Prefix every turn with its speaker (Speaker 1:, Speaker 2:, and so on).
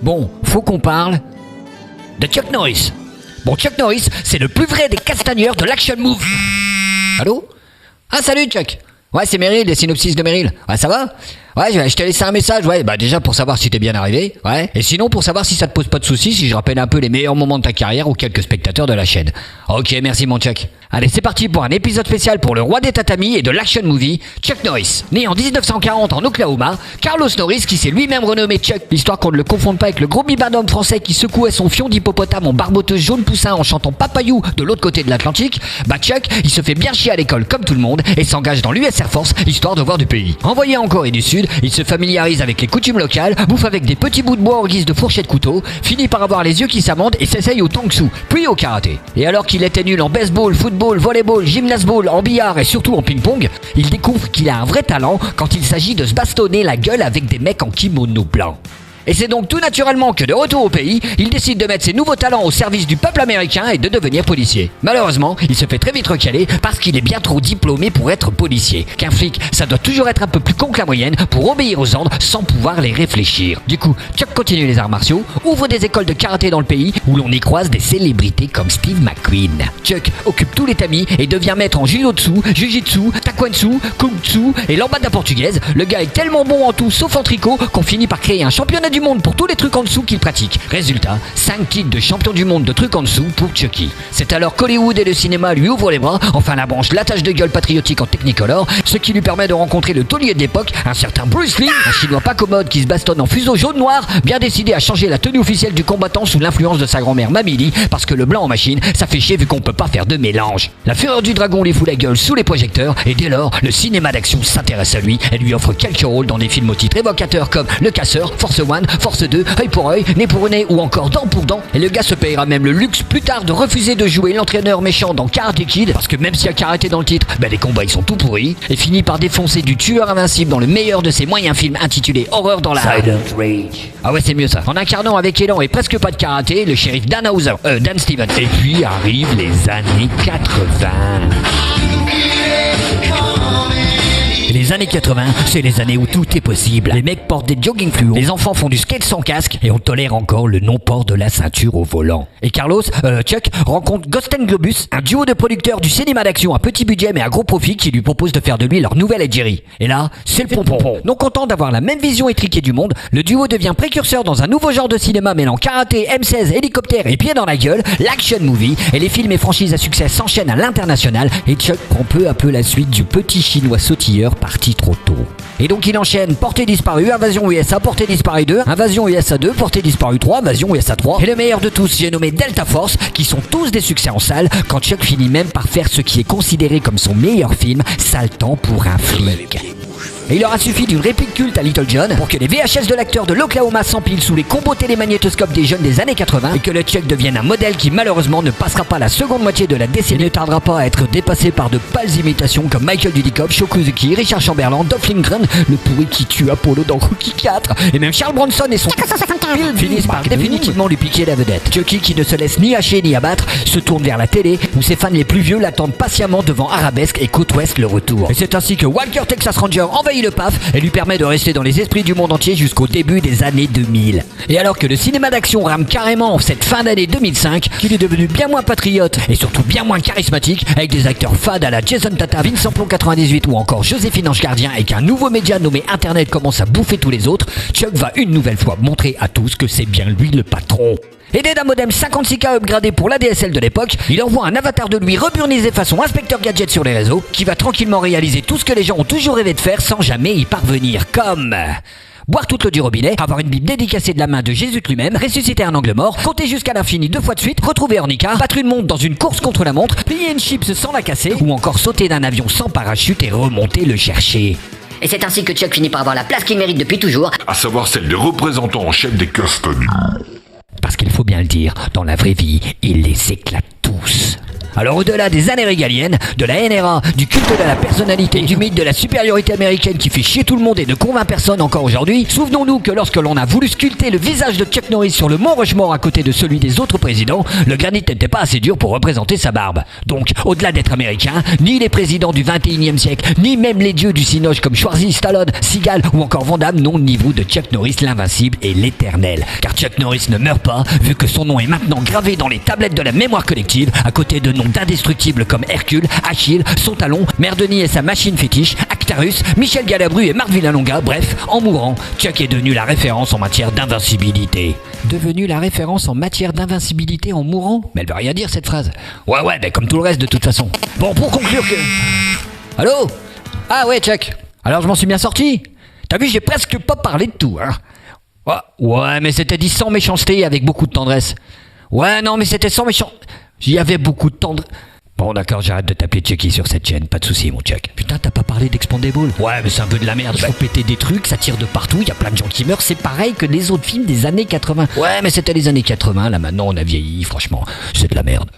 Speaker 1: Bon, faut qu'on parle de Chuck Norris. Bon, Chuck Norris, c'est le plus vrai des castagneurs de l'action movie. Allô? Ah, salut Chuck. Ouais, c'est Meryl, des synopsis de Meryl. Ouais, ça va? Ouais, je t'ai laissé un message, ouais, bah déjà pour savoir si t'es bien arrivé, ouais, et sinon pour savoir si ça te pose pas de soucis, si je rappelle un peu les meilleurs moments de ta carrière aux quelques spectateurs de la chaîne. Ok, merci mon Chuck. Allez, c'est parti pour un épisode spécial pour le roi des tatamis et de l'action movie, Chuck Norris. Né en 1940 en Oklahoma, Carlos Norris qui s'est lui-même renommé Chuck, histoire qu'on ne le confonde pas avec le gros bibendum français qui secouait son fion d'hippopotame en barboteuse jaune poussin en chantant Papayou de l'autre côté de l'Atlantique, bah Chuck, il se fait bien chier à l'école comme tout le monde et s'engage dans l'US Air Force histoire de voir du pays. Envoyé en Corée du Sud, il se familiarise avec les coutumes locales, bouffe avec des petits bouts de bois en guise de fourchette couteau, finit par avoir les yeux qui s'amendent et s'essaye au tang-soo, puis au karaté. Et alors qu'il était nul en baseball, football, volleyball, gymnast-ball, en billard et surtout en ping-pong, il découvre qu'il a un vrai talent quand il s'agit de se bastonner la gueule avec des mecs en kimono blanc. Et c'est donc tout naturellement que de retour au pays, il décide de mettre ses nouveaux talents au service du peuple américain et de devenir policier. Malheureusement, il se fait très vite recaler parce qu'il est bien trop diplômé pour être policier. Qu'un flic, ça doit toujours être un peu plus con que la moyenne pour obéir aux ordres sans pouvoir les réfléchir. Du coup, Chuck continue les arts martiaux, ouvre des écoles de karaté dans le pays où l'on y croise des célébrités comme Steve McQueen. Chuck occupe tous les tamis et devient maître en jiu-jitsu, jiu-jitsu, taekwondo, kung-fu et lambada portugaise. Le gars est tellement bon en tout sauf en tricot qu'on finit par créer un championnat du monde pour tous les trucs en dessous qu'il pratique. Résultat, 5 titres de champion du monde de trucs en dessous pour Chucky. C'est alors qu'Hollywood et le cinéma lui ouvrent les bras, enfin la branche l'attache de gueule patriotique en Technicolor, ce qui lui permet de rencontrer le taulier de l'époque, un certain Bruce Lee, un chinois pas commode qui se bastonne en fuseau jaune-noir, bien décidé à changer la tenue officielle du combattant sous l'influence de sa grand-mère Mamie Lee, parce que le blanc en machine, ça fait chier vu qu'on peut pas faire de mélange. La fureur du dragon lui fout la gueule sous les projecteurs, et dès lors, le cinéma d'action s'intéresse à lui et lui offre quelques rôles dans des films au titre évocateurs comme Le Casseur, Force One, Force 2, œil pour œil, nez pour nez ou encore dent pour dent. Et le gars se payera même le luxe plus tard de refuser de jouer l'entraîneur méchant dans Karate Kid, parce que même s'il y a karaté dans le titre, les combats ils sont tout pourris. Et finit par défoncer du tueur invincible dans le meilleur de ses moyens films intitulé Horreur dans la
Speaker 2: Silent Rage.
Speaker 1: Ah ouais, c'est mieux ça. En incarnant avec élan et presque pas de karaté, le shérif Dan Stevens. Et puis arrivent les années 80. Les années 80, c'est les années où tout est possible. Les mecs portent des jogging fluo, les enfants font du skate sans casque et on tolère encore le non-port de la ceinture au volant. Et Chuck, rencontre Ghost and Globus, un duo de producteurs du cinéma d'action à petit budget mais à gros profit qui lui propose de faire de lui leur nouvelle Ed-Jerry. Et là, c'est le pompon. Non content d'avoir la même vision étriquée du monde, le duo devient précurseur dans un nouveau genre de cinéma mêlant karaté, M16, hélicoptère et pieds dans la gueule, l'action movie, et les films et franchises à succès s'enchaînent à l'international et Chuck prend peu à peu la suite du petit chinois sautilleur parti trop tôt. Et donc il enchaîne Portée disparue, Invasion USA, Portée disparue 2, Invasion USA 2, Portée disparue 3, Invasion USA 3. Et le meilleur de tous, j'ai nommé Delta Force, qui sont tous des succès en salle, quand Chuck finit même par faire ce qui est considéré comme son meilleur film, Sale temps pour un flic. Et il aura suffi d'une réplique culte à Little John pour que les VHS de l'acteur de l'Oklahoma s'empilent sous les combos télémagnétoscopes des jeunes des années 80 et que le Chuck devienne un modèle qui malheureusement ne passera pas la seconde moitié de la décennie et ne tardera pas à être dépassé par de pâles imitations comme Michael Dudikoff, Shokuzuki, Richard Chamberlain, Dolph Lundgren, le pourri qui tue Apollo dans Rocky 4 et même Charles Bronson et son finissent par définitivement lui piquer la vedette. Chucky, qui ne se laisse ni hacher ni abattre, se tourne vers la télé où ses fans les plus vieux l'attendent patiemment devant Arabesque et Côte Ouest le retour. Et c'est ainsi que Walker Texas Ranger envahit le PAF et lui permet de rester dans les esprits du monde entier jusqu'au début des années 2000. Et alors que le cinéma d'action rame carrément en cette fin d'année 2005, qu'il est devenu bien moins patriote et surtout bien moins charismatique, avec des acteurs fades à la Jason Tata, Vincent Plon 98 ou encore Joséphine Ange Gardien, et qu'un nouveau média nommé Internet commence à bouffer tous les autres, Chuck va une nouvelle fois montrer à tous que c'est bien lui le patron. Aidé d'un modem 56K upgradé pour l'ADSL de l'époque, il envoie un avatar de lui reburnisé façon inspecteur gadget sur les réseaux, qui va tranquillement réaliser tout ce que les gens ont toujours rêvé de faire sans jamais y parvenir, comme boire toute l'eau du robinet, avoir une Bible dédicacée de la main de Jésus lui-même, ressusciter un angle mort, compter jusqu'à l'infini 2 fois de suite, retrouver Ornica, battre une montre dans une course contre la montre, plier une chips sans la casser, ou encore sauter d'un avion sans parachute et remonter le chercher.
Speaker 3: Et c'est ainsi que Chuck finit par avoir la place qu'il mérite depuis toujours,
Speaker 4: à savoir celle de représentant en chef des castagneux.
Speaker 1: Parce qu'il faut bien le dire, dans la vraie vie, il les éclate tous. Alors au-delà des années régaliennes, de la NRA, du culte de la personnalité et du mythe de la supériorité américaine qui fait chier tout le monde et ne convainc personne encore aujourd'hui, souvenons-nous que lorsque l'on a voulu sculpter le visage de Chuck Norris sur le mont Rushmore à côté de celui des autres présidents, le granit n'était pas assez dur pour représenter sa barbe. Donc, au-delà d'être américain, ni les présidents du 21e siècle, ni même les dieux du cinoche comme Schwarzy, Stallone, Seagal ou encore Van Damme n'ont le niveau de Chuck Norris l'invincible et l'éternel. Car Chuck Norris ne meurt pas, vu que son nom est maintenant gravé dans les tablettes de la mémoire collective, à côté de noms d'indestructibles comme Hercule, Achille, son talon, Merdoni et sa machine fétiche, Actarus, Michel Galabru et Marc Villalonga. Bref, en mourant, Chuck est devenu la référence en matière d'invincibilité. Devenu la référence en matière d'invincibilité en mourant? Mais elle veut rien dire cette phrase. Ouais, ben comme tout le reste de toute façon. Bon, pour conclure que... Allô? Ah ouais, Chuck. Alors je m'en suis bien sorti. T'as vu, j'ai presque pas parlé de tout, hein. Ouais, mais c'était dit sans méchanceté et avec beaucoup de tendresse. Ouais, non, mais c'était sans méchanceté. J'y avait beaucoup de tendresse. Bon d'accord, j'arrête de t'appeler Chucky sur cette chaîne, pas de soucis mon Chuck. Putain, t'as pas parlé d'Expandable? Ouais, mais c'est un peu de la merde, faut péter des trucs, ça tire de partout, y a plein de gens qui meurent, c'est pareil que les autres films des années 80. Ouais, mais c'était les années 80, là maintenant on a vieilli, franchement, c'est de la merde.